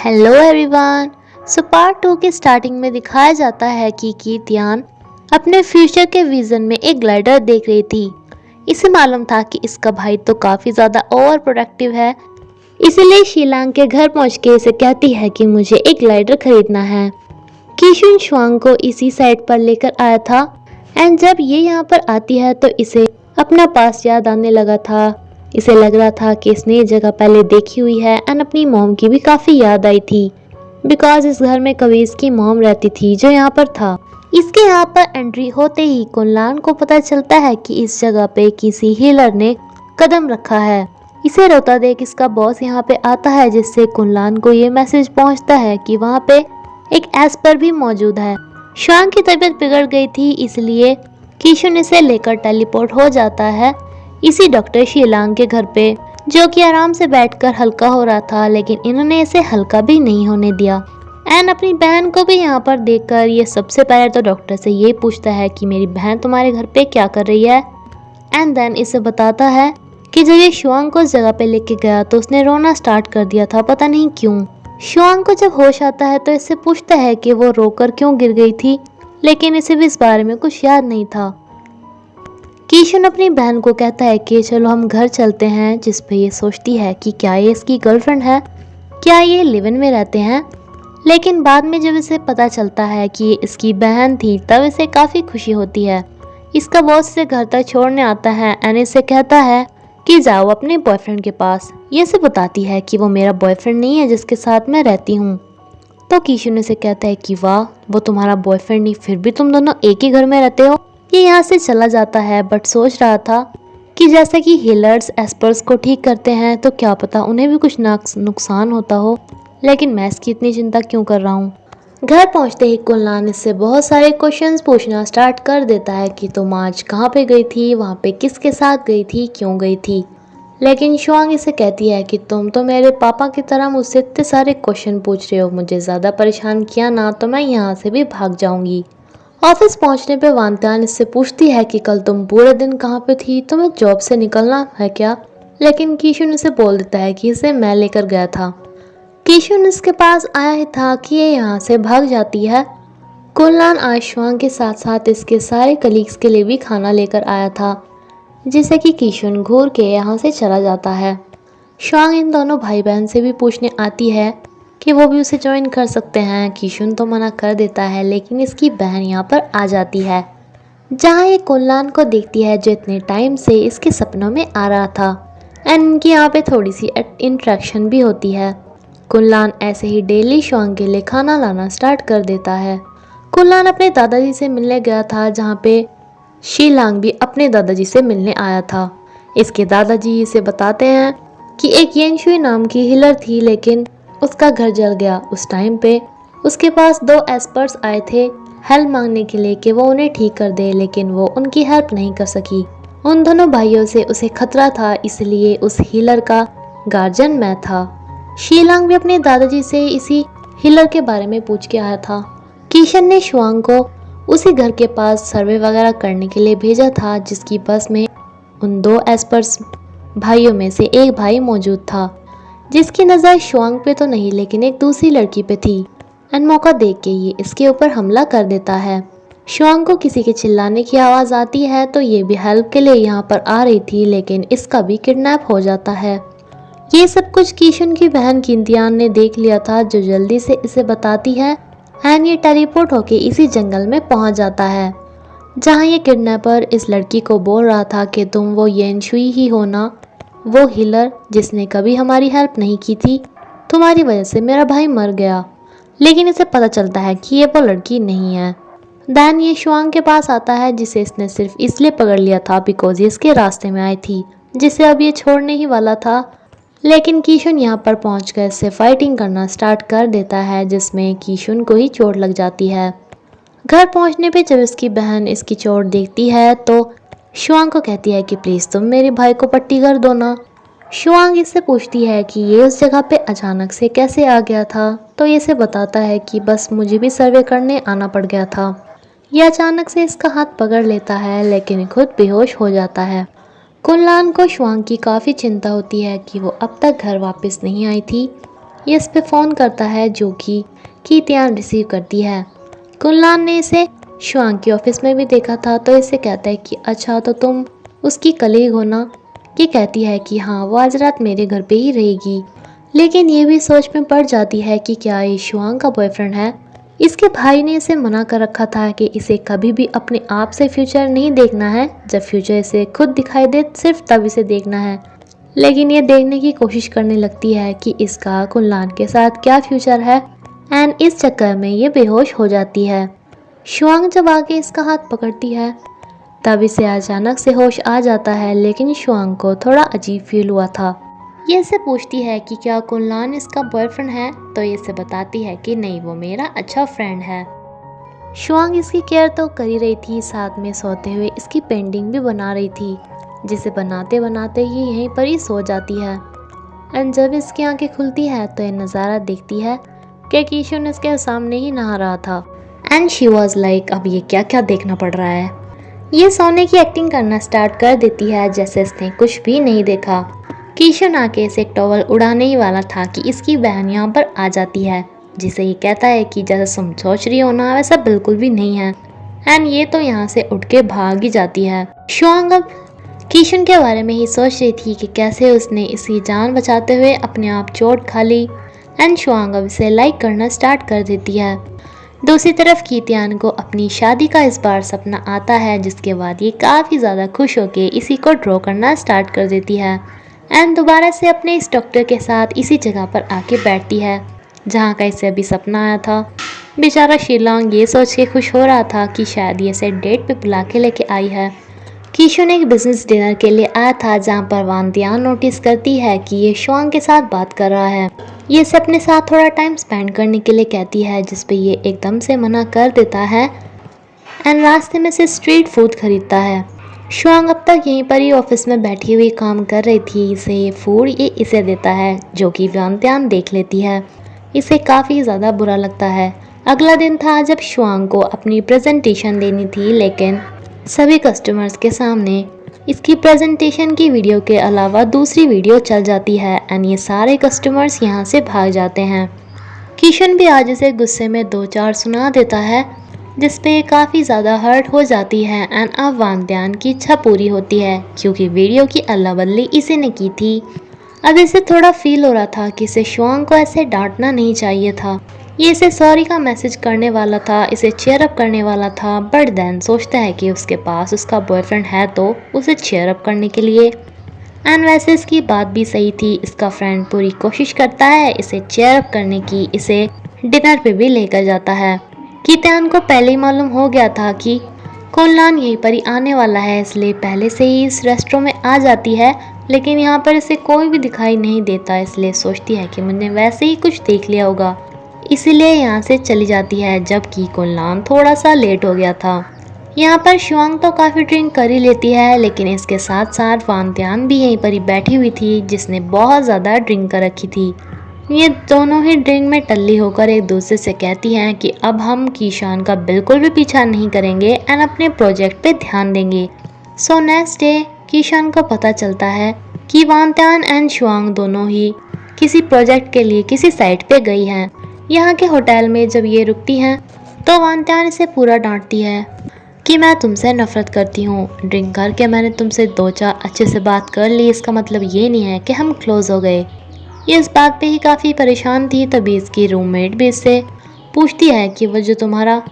Hello everyone. Part 2 की starting में दिखाया जाता है कि कीर्तियान अपने फ्यूचर के विजन में एक ग्लाइडर देख रही थी। इसे मालूम था कि इसका भाई तो काफ़ी ज़्यादा ओवर प्रोडक्टिव है, इसलिए शीलांग के घर पहुंच के इसे कहती है कि मुझे एक ग्लाइडर खरीदना है। कीशुन शुआंग को इसी साइट पर लेकर आया था एंड जब ये यहाँ पर आती है तो इसे अपना पास याद आने लगा था। इसे लग रहा था कि इसने ये जगह पहले देखी हुई है एंड अपनी मॉम की भी काफ़ी याद आई थी बिकॉज इस घर में कभी इसकी मॉम रहती थी जो यहाँ पर था। इसके यहाँ पर एंट्री होते ही कुनलान को पता चलता है कि इस जगह पे किसी हीलर ने कदम रखा है। इसे रोता देख इसका बॉस यहाँ पे आता है जिससे कुनलान को ये मैसेज पहुँचता है कि वहाँ पे एक एस्पर भी मौजूद है। शुआंग की तबीयत बिगड़ गई थी इसलिए कीशुन इसे लेकर टेलीपोर्ट हो जाता है इसी डॉक्टर शीलांग के घर पे, जो कि आराम से बैठकर हल्का हो रहा था, लेकिन इन्होंने इसे हल्का भी नहीं होने दिया। एंड अपनी बहन को भी यहाँ पर देखकर ये सबसे पहले तो डॉक्टर से ये पूछता है कि मेरी बहन तुम्हारे घर पे क्या कर रही है। एंड देन इसे बताता है कि जब ये शुआंग को उस जगह पे लेके गया तो उसने रोना स्टार्ट कर दिया था, पता नहीं क्यों। शुआंग को जब होश आता है तो इससे पूछता है कि वो रोकर क्यों गिर गई थी, लेकिन इसे भी इस बारे में कुछ याद नहीं था। कीशुन अपनी बहन को कहता है कि चलो हम घर चलते हैं, जिस पे ये सोचती है कि क्या ये इसकी गर्लफ्रेंड है, क्या ये लिव इन में रहते हैं। लेकिन बाद में जब इसे पता चलता है कि ये इसकी बहन थी तब इसे काफ़ी खुशी होती है। इसका बॉस इसे घर तक छोड़ने आता है एंड इसे कहता है कि जाओ अपने बॉयफ्रेंड के पास। ये इसे बताती है कि वो मेरा बॉयफ्रेंड नहीं है जिसके साथ मैं रहती हूँ। तो कीशुन इसे कहता है कि वाह, वो तुम्हारा बॉयफ्रेंड नहीं फिर भी तुम दोनों एक ही घर में रहते हो। ये यहाँ से चला जाता है बट सोच रहा था कि जैसे कि हीलर्स एस्पर्स को ठीक करते हैं तो क्या पता उन्हें भी कुछ नुकसान होता हो, लेकिन मैं इसकी इतनी चिंता क्यों कर रहा हूँ। घर पहुँचते ही कुनलान इससे बहुत सारे क्वेश्चंस पूछना स्टार्ट कर देता है कि तुम आज कहाँ पे गई थी, वहाँ पे किसके साथ गई थी, क्यों गई थी। लेकिन शुआंग इसे कहती है कि तुम तो मेरे पापा की तरह मुझसे इतने सारे क्वेश्चन पूछ रहे हो, मुझे ज़्यादा परेशान किया ना तो मैं यहाँ से भी भाग जाऊँगी। ऑफिस पहुंचने पे वांतियान इससे पूछती है कि कल तुम पूरे दिन कहाँ पे थी, तुम्हें जॉब से निकलना है क्या। लेकिन कीशुन इसे बोल देता है कि इसे मैं लेकर गया था। कीशुन इसके पास आया ही था कि ये यहाँ से भाग जाती है। कुनलान आज शुआंग के साथ साथ इसके सारे कलीग्स के लिए भी खाना लेकर आया था, जिसे कि कीशुन घूर के यहाँ से चला जाता है। शुआंग इन दोनों भाई बहन से भी पूछने आती है कि वो भी उसे ज्वाइन कर सकते हैं। कीशुन तो मना कर देता है लेकिन इसकी बहन यहाँ पर आ जाती है, जहाँ ये कुनलान को देखती है जो इतने टाइम से इसके सपनों में आ रहा था एंड इनकी यहाँ पे थोड़ी सी इंट्रैक्शन भी होती है। कुनलान ऐसे ही डेली शुआंग के लिए खाना लाना स्टार्ट कर देता है। कुनलान अपने दादाजी से मिलने गया था, जहाँ पे शीलांग भी अपने दादाजी से मिलने आया था। इसके दादाजी इसे बताते हैं कि एक येनशुई नाम की हीलर थी, लेकिन उसका घर जल गया। उस टाइम पे उसके पास 2 एस्पर्स आए थे हेल्प मांगने के लिए कि वो उन्हें ठीक कर दे, लेकिन वो उनकी हेल्प नहीं कर सकी। उन दोनों भाइयों से उसे खतरा था, इसलिए उस हीलर का गार्जियन मैं था। शीलांग भी अपने दादाजी से इसी हीलर के बारे में पूछ के आया था। कीशन ने शुआंग को उसी घर के पास सर्वे वगैरह करने के लिए भेजा था, जिसकी बस में उन 2 एस्पर्स भाइयों में से एक भाई मौजूद था, जिसकी नज़र शुआंग पे तो नहीं लेकिन एक दूसरी लड़की पे थी। एंड मौका देख के ये इसके ऊपर हमला कर देता है। शुआंग को किसी के चिल्लाने की आवाज़ आती है तो ये भी हेल्प के लिए यहाँ पर आ रही थी, लेकिन इसका भी किडनैप हो जाता है। ये सब कुछ कीशुन की बहन कीर्तियान ने देख लिया था, जो जल्दी से इसे बताती है एंड ये टेलीपोर्ट होके इसी जंगल में पहुँच जाता है, जहाँ ये किडनैपर इस लड़की को बोल रहा था कि तुम वो येनशुई ही हो ना, वो हीलर जिसने कभी हमारी हेल्प नहीं की थी, तुम्हारी वजह से मेरा भाई मर गया। लेकिन इसे पता चलता है कि ये वो लड़की नहीं है। दैन ये शुआंग के पास आता है, जिसे इसने सिर्फ इसलिए पकड़ लिया था बिकॉज ये इसके रास्ते में आई थी, जिसे अब ये छोड़ने ही वाला था। लेकिन कीशुन यहाँ पर पहुँचकर इससे फाइटिंग करना स्टार्ट कर देता है, जिसमें कीशुन को ही चोट लग जाती है। घर पहुँचने पर जब इसकी बहन इसकी चोट देखती है तो शुआंग को कहती है कि प्लीज़ तुम मेरे भाई को पट्टी कर दो ना। शुआंग इससे पूछती है कि ये उस जगह पे अचानक से कैसे आ गया था, तो ये इसे बताता है कि बस मुझे भी सर्वे करने आना पड़ गया था। ये अचानक से इसका हाथ पकड़ लेता है लेकिन खुद बेहोश हो जाता है। कुनलान को शुआंग की काफ़ी चिंता होती है कि वो अब तक घर वापस नहीं आई थी ये इस पे फ़ोन करता है जो कि कीतियान रिसीव करती है। कुनलान ने इसे शुआंग के ऑफिस में भी देखा था, तो इसे कहता है कि अच्छा तो तुम उसकी कलीग हो ना। ये कहती है कि हाँ, वो आज रात मेरे घर पे ही रहेगी, लेकिन ये भी सोच में पड़ जाती है कि क्या ये शुआंग का बॉयफ्रेंड है। इसके भाई ने इसे मना कर रखा था कि इसे कभी भी अपने आप से फ्यूचर नहीं देखना है, जब फ्यूचर इसे खुद दिखाई दे सिर्फ तब इसे देखना है। लेकिन ये देखने की कोशिश करने लगती है कि इसका कुनलान के साथ क्या फ्यूचर है, एंड इस चक्कर में ये बेहोश हो जाती है। शुआंग जब आके इसका हाथ पकड़ती है तब इसे अचानक से होश आ जाता है, लेकिन शुआंग को थोड़ा अजीब फील हुआ था। ये इससे पूछती है कि क्या कुनलान इसका बॉयफ्रेंड है, तो ये इसे बताती है कि नहीं, वो मेरा अच्छा फ्रेंड है। शुआंग इसकी केयर तो कर ही रही थी, साथ में सोते हुए इसकी पेंटिंग भी बना रही थी, जिसे बनाते बनाते ही यहीं पर ही सो जाती है। एंड जब इसकी आंखें खुलती है तो ये नज़ारा देखती है कि कीशुन इसके सामने ही नहा रहा था। एंड शी वॉज लाइक, अब ये क्या क्या देखना पड़ रहा है। ये सोने की एक्टिंग करना स्टार्ट कर देती है जैसे इसने कुछ भी नहीं देखा। कीशुन आके इसे एक टॉवल उड़ाने ही वाला था कि इसकी बहन यहाँ पर आ जाती है, जिसे ये कहता है कि जैसा तुम सोच रही हो ना वैसा बिल्कुल भी नहीं है। एंड ये तो यहाँ से उठ के भाग ही जाती है। शुआंग अब कीशुन के बारे में ही सोच रही थी कि कैसे उसने इसकी जान बचाते हुए अपने आप चोट खा ली। एंड शुआंग अब इसे लाइक करना स्टार्ट कर देती है। दूसरी तरफ कीतियान को अपनी शादी का इस बार सपना आता है, जिसके बाद ये काफ़ी ज़्यादा खुश होकर इसी को ड्रॉ करना स्टार्ट कर देती है। एंड दोबारा से अपने इस डॉक्टर के साथ इसी जगह पर आके बैठती है जहाँ का इसे अभी सपना आया था। बेचारा शिलोंग ये सोच के खुश हो रहा था कि शायद ये इसे डेट पे बुला के लेके आई है। कीशुन एक बिजनेस डिनर के लिए आया था जहाँ पर वांतियान नोटिस करती है कि ये शुआंग के साथ बात कर रहा है। ये इसे अपने साथ थोड़ा टाइम स्पेंड करने के लिए कहती है, जिस पे ये एकदम से मना कर देता है। एंड रास्ते में से स्ट्रीट फूड खरीदता है। शुआंग अब तक यहीं पर ही ऑफिस में बैठी हुई काम कर रही थी, इसे ये फूड ये इसे देता है, जो कि वांतियान देख लेती है। इसे काफ़ी ज़्यादा बुरा लगता है। अगला दिन था जब शुआंग को अपनी प्रेजेंटेशन देनी थी, लेकिन सभी कस्टमर्स के सामने इसकी प्रेजेंटेशन की वीडियो के अलावा दूसरी वीडियो चल जाती है। एंड ये सारे कस्टमर्स यहाँ से भाग जाते हैं। कीशुन भी आज इसे गुस्से में 2-4 सुना देता है, जिस पे काफ़ी ज़्यादा हर्ट हो जाती है। एंड अब वांतियान की इच्छा पूरी होती है, क्योंकि वीडियो की अदला बदली इसी ने की थी। अब इसे थोड़ा फील हो रहा था कि इसे शुआंग को ऐसे डांटना नहीं चाहिए था। ये इसे सॉरी का मैसेज करने वाला था, इसे चेयर अप करने वाला था, बट देन सोचता है कि उसके पास उसका बॉयफ्रेंड है तो उसे चेयर अप करने के लिए। एंड वैसे इसकी बात भी सही थी, इसका फ्रेंड पूरी कोशिश करता है इसे चेयर अप करने की, इसे डिनर पे भी लेकर जाता है। कीतियान को पहले ही मालूम हो गया था कि कुनलान यहीं पर ही आने वाला है, इसलिए पहले से ही इस रेस्टोरेंट में आ जाती है। लेकिन यहाँ पर इसे कोई भी दिखाई नहीं देता, इसलिए सोचती है कि मैंने वैसे ही कुछ देख लिया होगा, इसीलिए यहाँ से चली जाती है। जबकि कुनलान थोड़ा सा लेट हो गया था। यहाँ पर शुआंग तो काफ़ी ड्रिंक कर ही लेती है, लेकिन इसके साथ साथ वांतियान भी यहीं पर ही बैठी हुई थी, जिसने बहुत ज़्यादा ड्रिंक कर रखी थी। ये दोनों ही ड्रिंक में टल्ली होकर एक दूसरे से कहती हैं कि अब हम कीशान का बिल्कुल भी पीछा नहीं करेंगे एंड अपने प्रोजेक्ट पे ध्यान देंगे। सो नेक्स्ट डे कीशान को पता चलता है कि वांतियान एंड शुआंग दोनों ही किसी प्रोजेक्ट के लिए किसी साइट पे गई हैं। यहाँ के होटल में जब ये रुकती हैं तो वांतियान इसे पूरा डांटती है कि मैं तुमसे नफरत करती हूँ, ड्रिंक करके मैंने तुमसे 2-4 अच्छे से बात कर ली, इसका मतलब ये नहीं है कि हम क्लोज हो गए। ये इस बात पे ही काफ़ी परेशान थी। तभी इसकी रूममेट भी इससे पूछती है कि वो जो तुम्हारा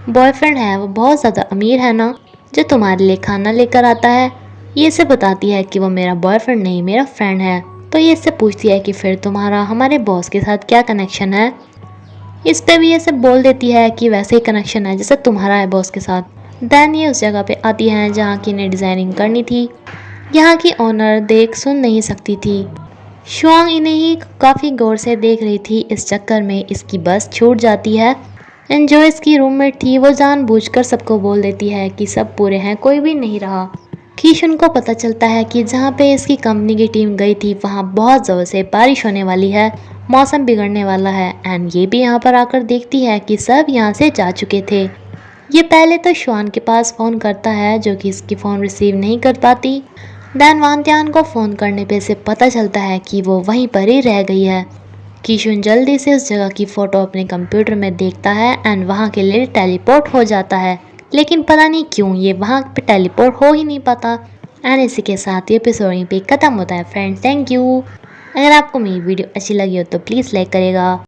बॉयफ्रेंड है वो बहुत ज़्यादा अमीर है ना, जो तुम्हारे लिए खाना लेकर आता है। ये इसे बताती है कि वो मेरा बॉयफ्रेंड नहीं, मेरा फ्रेंड है। तो ये इससे पूछती है कि फिर तुम्हारा हमारे बॉस के साथ क्या कनेक्शन है। इस पे भी ये सब बोल देती है कि वैसे ही कनेक्शन है जैसे तुम्हारा है बॉस के साथ। देन ये उस जगह पे आती हैं जहाँ की इन्हें डिज़ाइनिंग करनी थी। यहाँ की ओनर देख सुन नहीं सकती थी। शुआंग इन्हें ही काफ़ी गौर से देख रही थी, इस चक्कर में इसकी बस छूट जाती है। एंड जो इसकी रूममेट थी वो जानबूझकर सबको बोल देती है कि सब पूरे हैं, कोई भी नहीं रहा। कीशुन को पता चलता है कि जहाँ पे इसकी कंपनी की टीम गई थी वहाँ बहुत ज़ोर से बारिश होने वाली है, मौसम बिगड़ने वाला है। एंड ये भी यहाँ पर आकर देखती है कि सब यहाँ से जा चुके थे। ये पहले तो शुआंग के पास फ़ोन करता है, जो कि इसकी फ़ोन रिसीव नहीं कर पाती। देन वांतियान को फ़ोन करने पे से पता चलता है कि वो वहीं पर ही रह गई है। कीशुन जल्दी से उस जगह की फोटो अपने कंप्यूटर में देखता है एंड वहाँ के लिए टेलीपोर्ट हो जाता है, लेकिन पता नहीं क्यों ये वहाँ पे टेलीपोर्ट हो ही नहीं पाता। एंड इसी के साथ ये एपिसोड यहीं पे खत्म होता है फ्रेंड्स। Thank you. अगर आपको मेरी वीडियो अच्छी लगी हो तो प्लीज़ लाइक करेगा।